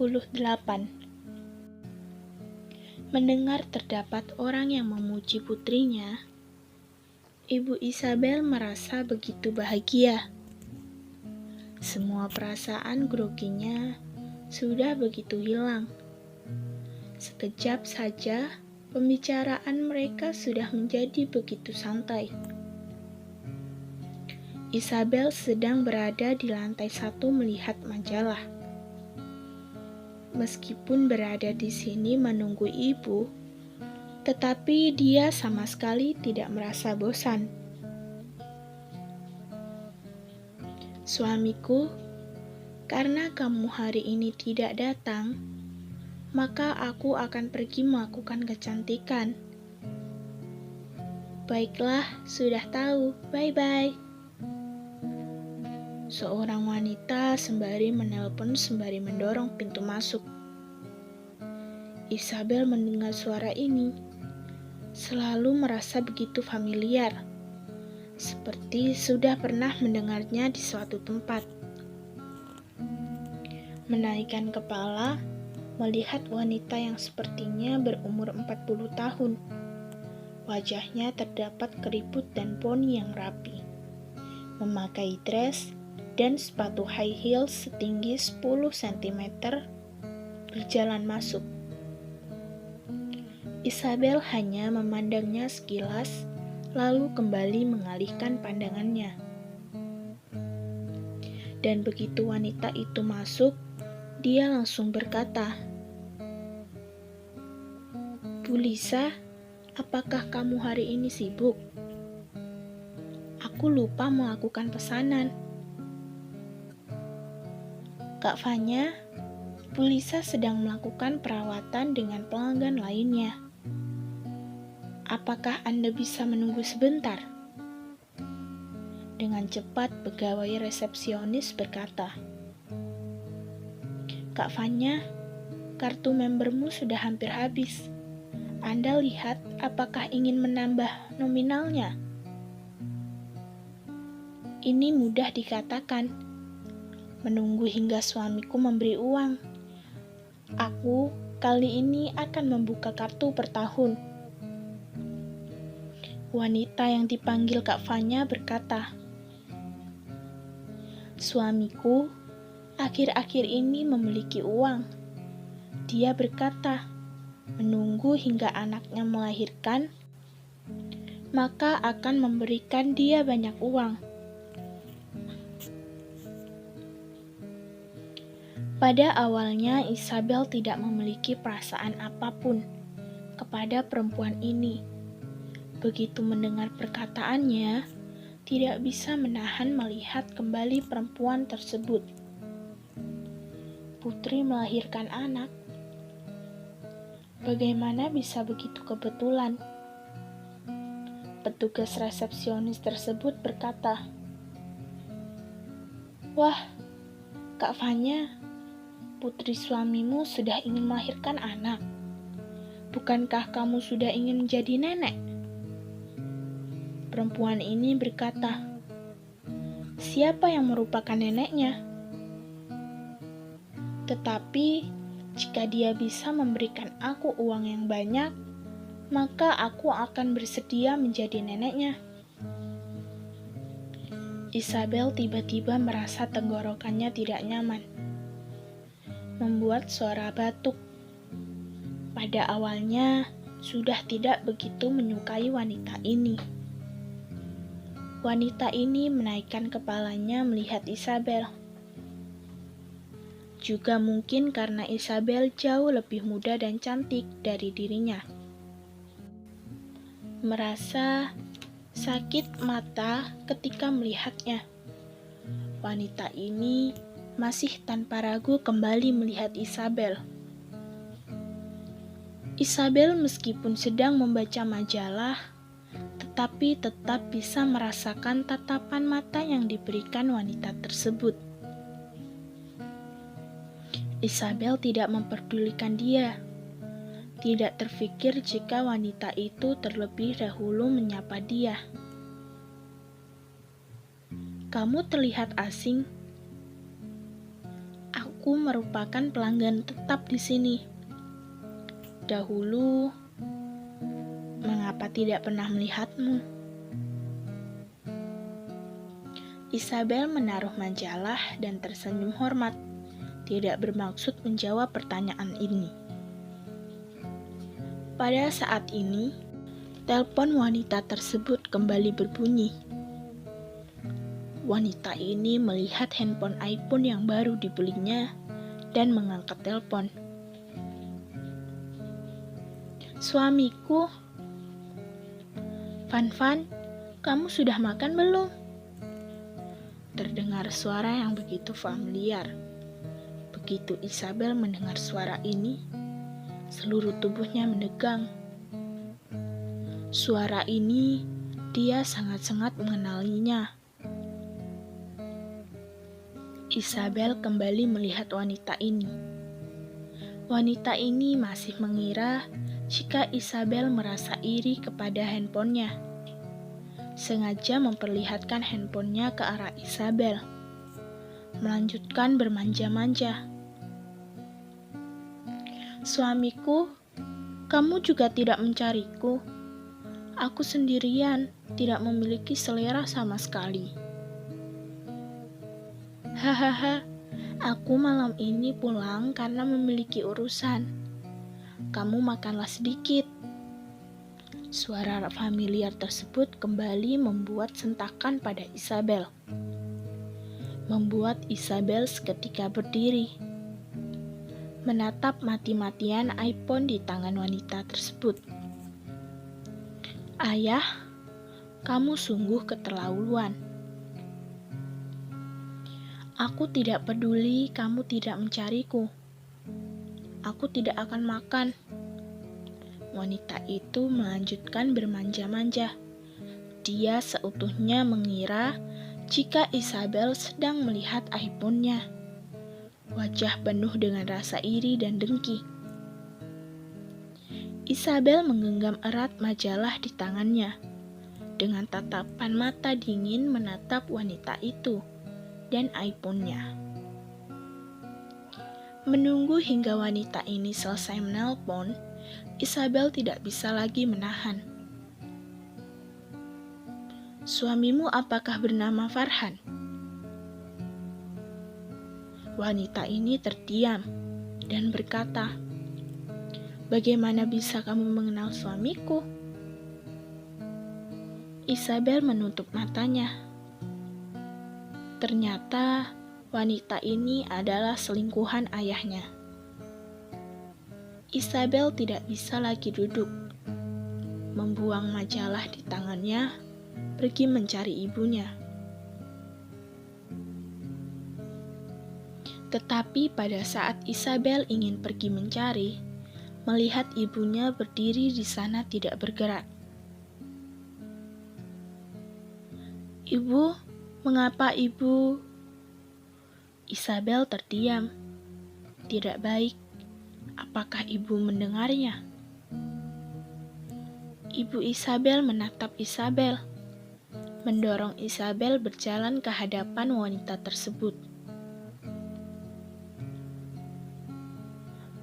28. Mendengar terdapat orang yang memuji putrinya, Ibu Isabel merasa begitu bahagia. Semua perasaan groginya sudah begitu hilang. Sekejap saja, pembicaraan mereka sudah menjadi begitu santai. Isabel sedang berada di lantai 1 melihat majalah. Meskipun berada di sini menunggu ibu, tetapi dia sama sekali tidak merasa bosan. Suamiku, karena kamu hari ini tidak datang, maka aku akan pergi melakukan kecantikan. Baiklah, sudah tahu. Bye-bye. Seorang wanita sembari menelpon sembari mendorong pintu masuk. Isabel mendengar suara ini, selalu merasa begitu familiar, seperti sudah pernah mendengarnya di suatu tempat. Menaikkan kepala, melihat wanita yang sepertinya berumur 40 tahun. Wajahnya terdapat keriput dan poni yang rapi. Memakai dress dan sepatu high heels setinggi 10 cm berjalan masuk. Isabel hanya memandangnya sekilas, lalu kembali mengalihkan pandangannya. Dan begitu wanita itu masuk, dia langsung berkata, "Bu Lisa, apakah kamu hari ini sibuk? Aku lupa melakukan pesanan." Kak Fanya, Bu Lisa sedang melakukan perawatan dengan pelanggan lainnya. Apakah Anda bisa menunggu sebentar? Dengan cepat pegawai resepsionis berkata, "Kak Fanya, kartu membermu sudah hampir habis. Anda lihat apakah ingin menambah nominalnya?" Ini mudah dikatakan. Menunggu hingga suamiku memberi uang. Aku kali ini akan membuka kartu per tahun. Wanita yang dipanggil Kak Fanya berkata, "Suamiku akhir-akhir ini memiliki uang." Dia berkata, menunggu hingga anaknya melahirkan, maka akan memberikan dia banyak uang. Pada awalnya Isabel tidak memiliki perasaan apapun kepada perempuan ini. Begitu mendengar perkataannya, tidak bisa menahan melihat kembali perempuan tersebut. Putri melahirkan anak. Bagaimana bisa begitu kebetulan? Petugas resepsionis tersebut berkata, "Wah, Kak Fanya, putri suamimu sudah ingin melahirkan anak. Bukankah kamu sudah ingin menjadi nenek?" Perempuan ini berkata, "Siapa yang merupakan neneknya? Tetapi jika dia bisa memberikan aku uang yang banyak, maka aku akan bersedia menjadi neneknya." Isabel tiba-tiba merasa tenggorokannya tidak nyaman, membuat suara batuk. Pada awalnya sudah tidak begitu menyukai wanita ini. Wanita ini menaikkan kepalanya melihat Isabel. Juga mungkin karena Isabel jauh lebih muda dan cantik dari dirinya. Merasa sakit mata ketika melihatnya. Wanita ini masih tanpa ragu kembali melihat Isabel. Isabel meskipun sedang membaca majalah, tetapi tetap bisa merasakan tatapan mata yang diberikan wanita tersebut. Isabel tidak memperdulikan dia. Tidak terfikir jika wanita itu terlebih dahulu menyapa dia. "Kamu terlihat asing." Aku merupakan pelanggan tetap di sini. Dahulu, mengapa tidak pernah melihatmu?" Isabel menaruh majalah dan tersenyum hormat, tidak bermaksud menjawab pertanyaan ini. Pada saat ini, telepon wanita tersebut kembali berbunyi. Wanita ini melihat handphone iPhone yang baru dibelinya dan mengangkat telepon. "Suamiku." "Van, kamu sudah makan belum?" Terdengar suara yang begitu familiar. Begitu Isabel mendengar suara ini, seluruh tubuhnya menegang. Suara ini dia sangat-sangat mengenalinya. Isabel kembali melihat wanita ini. Wanita ini masih mengira jika Isabel merasa iri kepada handphonenya. Sengaja memperlihatkan handphonenya ke arah Isabel, melanjutkan bermanja-manja. "Suamiku, kamu juga tidak mencariku. Aku sendirian, tidak memiliki selera sama sekali." "Hahaha, aku malam ini pulang karena memiliki urusan. Kamu makanlah sedikit." Suara familiar tersebut kembali membuat sentakan pada Isabel. Membuat Isabel seketika berdiri, menatap mati-matian iPhone di tangan wanita tersebut. "Ayah, kamu sungguh keterlaluan. Aku tidak peduli kamu tidak mencariku. Aku tidak akan makan." Wanita itu melanjutkan bermanja-manja. Dia seutuhnya mengira jika Isabel sedang melihat iPhone-nya. Wajah penuh dengan rasa iri dan dengki. Isabel menggenggam erat majalah di tangannya. Dengan tatapan mata dingin menatap wanita itu dan iPhone-nya. Menunggu hingga wanita ini selesai menelpon, Isabel tidak bisa lagi menahan. "Suamimu apakah bernama Farhan?" Wanita ini terdiam dan berkata, "Bagaimana bisa kamu mengenal suamiku?" Isabel menutup matanya. Ternyata wanita ini adalah selingkuhan ayahnya. Isabel tidak bisa lagi duduk. Membuang majalah di tangannya, pergi mencari ibunya. Tetapi pada saat Isabel ingin pergi mencari, melihat ibunya berdiri di sana tidak bergerak. "Ibu, mengapa ibu?" Isabel terdiam. Tidak baik. Apakah ibu mendengarnya? Ibu Isabel menatap Isabel, mendorong Isabel berjalan ke hadapan wanita tersebut.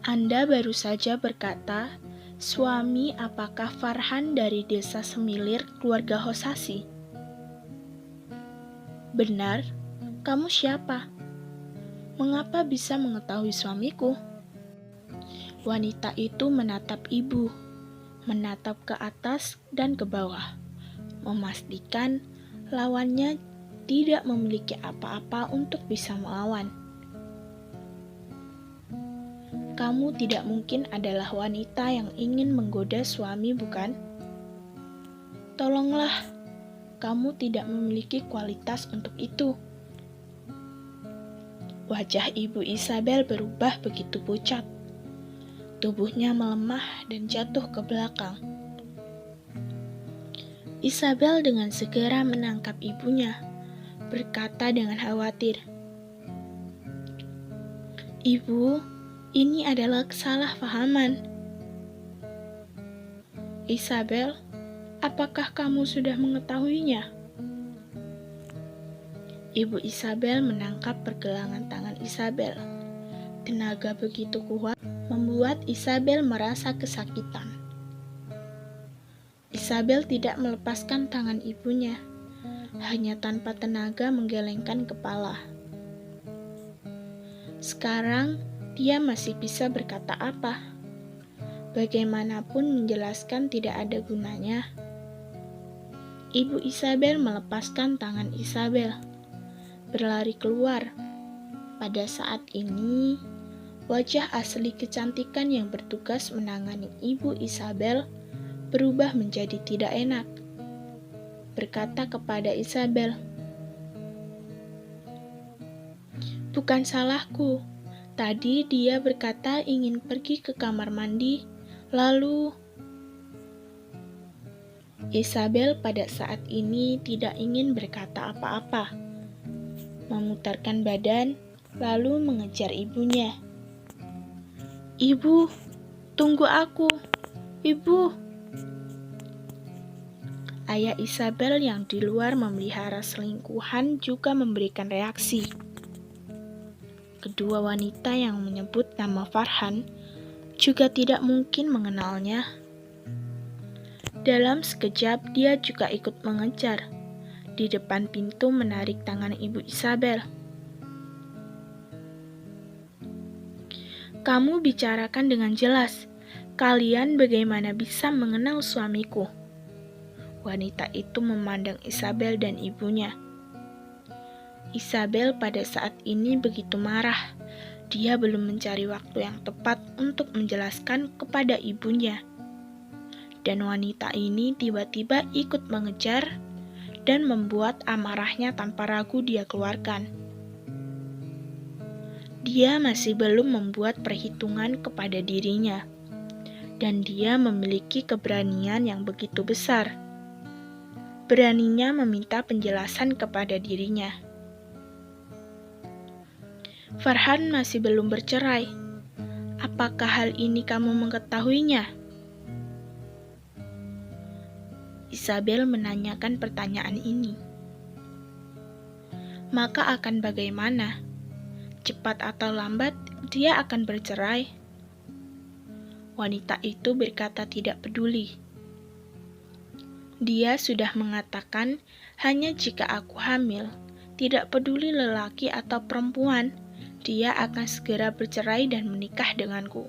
"Anda baru saja berkata, suami apakah Farhan dari desa Semilir, keluarga Hosasi?" "Benar. Kamu siapa? Mengapa bisa mengetahui suamiku?" Wanita itu menatap ibu, menatap ke atas dan ke bawah, memastikan lawannya tidak memiliki apa-apa untuk bisa melawan. "Kamu tidak mungkin adalah wanita yang ingin menggoda suami, bukan? Tolonglah, kamu tidak memiliki kualitas untuk itu." Wajah ibu Isabel berubah begitu pucat. Tubuhnya melemah dan jatuh ke belakang. Isabel dengan segera menangkap ibunya, berkata dengan khawatir, "Ibu, ini adalah kesalahpahaman." "Isabel, apakah kamu sudah mengetahuinya?" Ibu Isabel menangkap pergelangan tangan Isabel, tenaga begitu kuat membuat Isabel merasa kesakitan. Isabel tidak melepaskan tangan ibunya, hanya tanpa tenaga menggelengkan kepala. Sekarang dia masih bisa berkata apa? Bagaimanapun menjelaskan tidak ada gunanya. Ibu Isabel melepaskan tangan Isabel, berlari keluar. Pada saat ini, wajah asli kecantikan yang bertugas menangani Ibu Isabel berubah menjadi tidak enak. Berkata kepada Isabel, "Bukan salahku. Tadi dia berkata ingin pergi ke kamar mandi, lalu..." Isabel pada saat ini tidak ingin berkata apa-apa, memutarkan badan, lalu mengejar ibunya. "Ibu, tunggu aku. Ibu." Ayah Isabel yang di luar memelihara selingkuhan juga memberikan reaksi. Kedua wanita yang menyebut nama Farhan juga tidak mungkin mengenalnya. Dalam sekejap dia juga ikut mengejar. Di depan pintu menarik tangan Ibu Isabel. "Kamu bicarakan dengan jelas. Kalian bagaimana bisa mengenal suamiku?" Wanita itu memandang Isabel dan ibunya. Isabel pada saat ini begitu marah. Dia belum mencari waktu yang tepat untuk menjelaskan kepada ibunya. Dan wanita ini tiba-tiba ikut mengejar dan membuat amarahnya tanpa ragu dia keluarkan. Dia masih belum membuat perhitungan kepada dirinya. Dan dia memiliki keberanian yang begitu besar. Beraninya meminta penjelasan kepada dirinya. "Farhan masih belum bercerai. Apakah hal ini kamu mengetahuinya?" Isabel menanyakan pertanyaan ini. "Maka akan bagaimana? Cepat atau lambat, dia akan bercerai." Wanita itu berkata tidak peduli. "Dia sudah mengatakan, hanya jika aku hamil, tidak peduli lelaki atau perempuan, dia akan segera bercerai dan menikah denganku."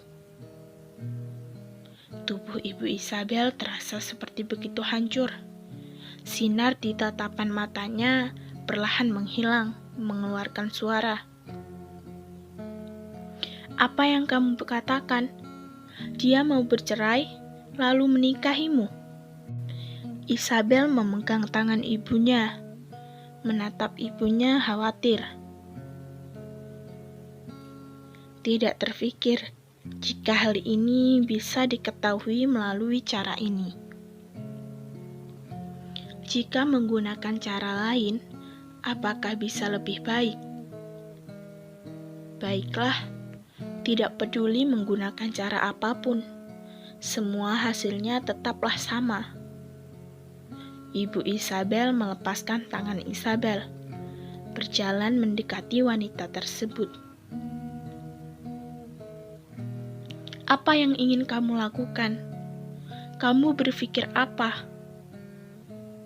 Tubuh Ibu Isabel terasa seperti begitu hancur. Sinar di tatapan matanya perlahan menghilang, mengeluarkan suara. "Apa yang kamu katakan? Dia mau bercerai, lalu menikahimu?" Isabel memegang tangan ibunya, menatap ibunya khawatir. Tidak terfikir jika hal ini bisa diketahui melalui cara ini. Jika menggunakan cara lain, apakah bisa lebih baik? Baiklah, tidak peduli menggunakan cara apapun, semua hasilnya tetaplah sama. Ibu Isabel melepaskan tangan Isabel, berjalan mendekati wanita tersebut. "Apa yang ingin kamu lakukan? Kamu berpikir apa?"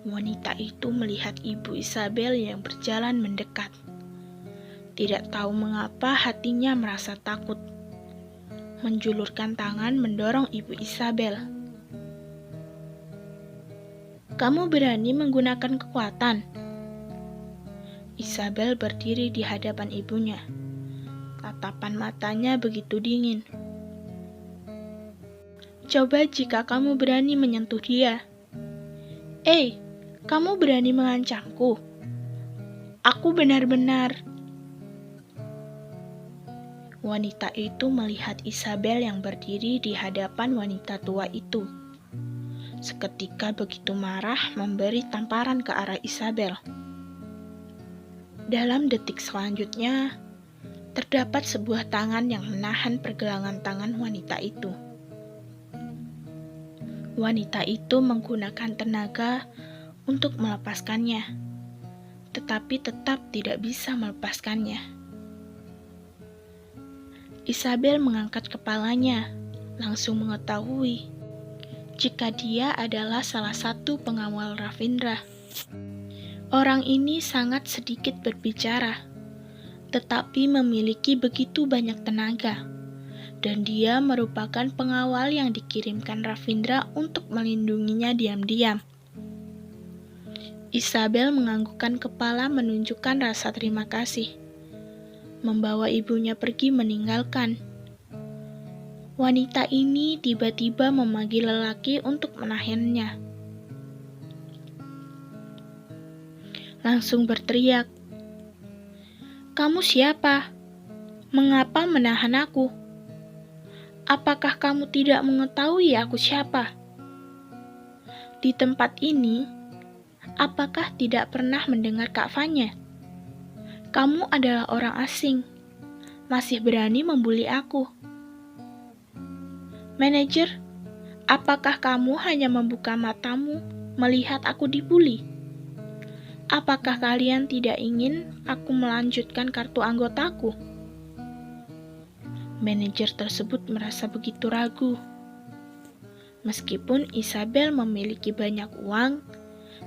Wanita itu melihat Ibu Isabel yang berjalan mendekat. Tidak tahu mengapa hatinya merasa takut. Menjulurkan tangan mendorong Ibu Isabel. "Kamu berani menggunakan kekuatan?" Isabel berdiri di hadapan ibunya. Tatapan matanya begitu dingin. "Coba jika kamu berani menyentuh dia." Kamu berani mengancamku? Aku benar-benar..." Wanita itu melihat Isabel yang berdiri di hadapan wanita tua itu. Seketika begitu marah memberi tamparan ke arah Isabel. Dalam detik selanjutnya, terdapat sebuah tangan yang menahan pergelangan tangan wanita itu. Wanita itu menggunakan tenaga untuk melepaskannya, tetapi tetap tidak bisa melepaskannya. Isabel mengangkat kepalanya, langsung mengetahui jika dia adalah salah satu pengawal Ravindra. Orang ini sangat sedikit berbicara, tetapi memiliki begitu banyak tenaga, dan dia merupakan pengawal yang dikirimkan Ravindra untuk melindunginya diam-diam. Isabel menganggukkan kepala menunjukkan rasa terima kasih, membawa ibunya pergi meninggalkan. Wanita ini tiba-tiba memanggil lelaki untuk menahannya. Langsung berteriak, "Kamu siapa? Mengapa menahan aku? Apakah kamu tidak mengetahui aku siapa? Di tempat ini, apakah tidak pernah mendengar Kak Fanya? Kamu adalah orang asing, masih berani membuli aku. Manajer, apakah kamu hanya membuka matamu melihat aku dibuli? Apakah kalian tidak ingin aku melanjutkan kartu anggotaku?" Manajer tersebut merasa begitu ragu. Meskipun Isabel memiliki banyak uang,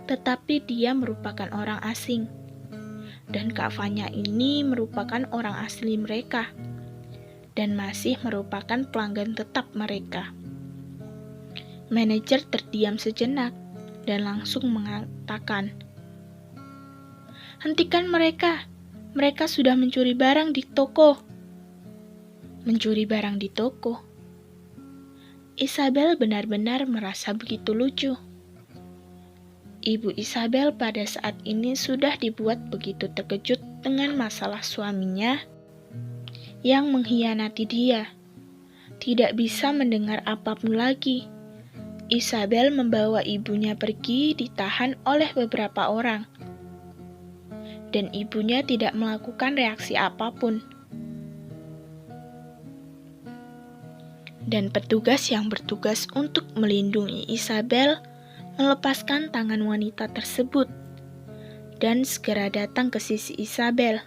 tetapi dia merupakan orang asing. Dan Kak Fanya ini merupakan orang asli mereka, dan masih merupakan pelanggan tetap mereka. Manajer terdiam sejenak, dan langsung mengatakan, "Hentikan mereka, mereka sudah mencuri barang di toko." Mencuri barang di toko? Isabel benar-benar merasa begitu lucu. Ibu Isabel pada saat ini sudah dibuat begitu terkejut dengan masalah suaminya yang mengkhianati dia. Tidak bisa mendengar apapun lagi. Isabel membawa ibunya pergi ditahan oleh beberapa orang. Dan ibunya tidak melakukan reaksi apapun. Dan petugas yang bertugas untuk melindungi Isabel melepaskan tangan wanita tersebut dan segera datang ke sisi Isabel.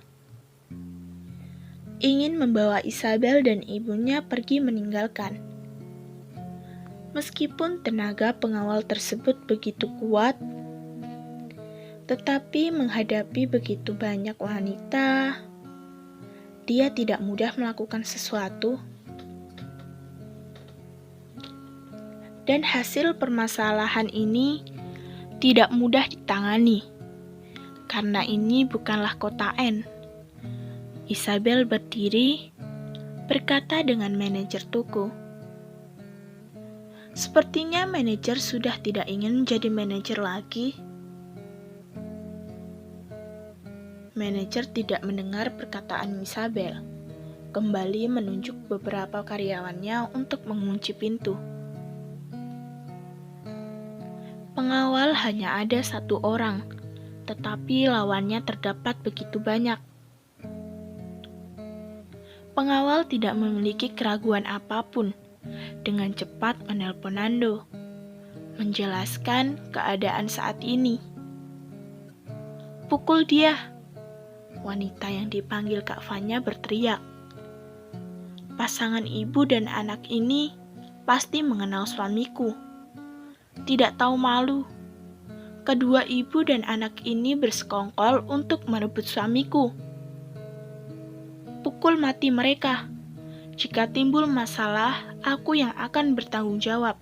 Ingin membawa Isabel dan ibunya pergi meninggalkan. Meskipun tenaga pengawal tersebut begitu kuat, tetapi menghadapi begitu banyak wanita, dia tidak mudah melakukan sesuatu. Dan hasil permasalahan ini tidak mudah ditangani, karena ini bukanlah kota N. Isabel berdiri, berkata dengan manajer toko. Sepertinya manajer sudah tidak ingin menjadi manajer lagi. Manajer tidak mendengar perkataan Isabel, kembali menunjuk beberapa karyawannya untuk mengunci pintu. Pengawal hanya ada satu orang, tetapi lawannya terdapat begitu banyak. Pengawal tidak memiliki keraguan apapun, dengan cepat menelpon Nando, menjelaskan keadaan saat ini. "Pukul dia!" Wanita yang dipanggil Kak Fanya berteriak. "Pasangan ibu dan anak ini pasti mengenal suamiku. Tidak tahu malu. Kedua ibu dan anak ini bersekongkol untuk merebut suamiku. Pukul mati mereka. Jika timbul masalah, aku yang akan bertanggung jawab."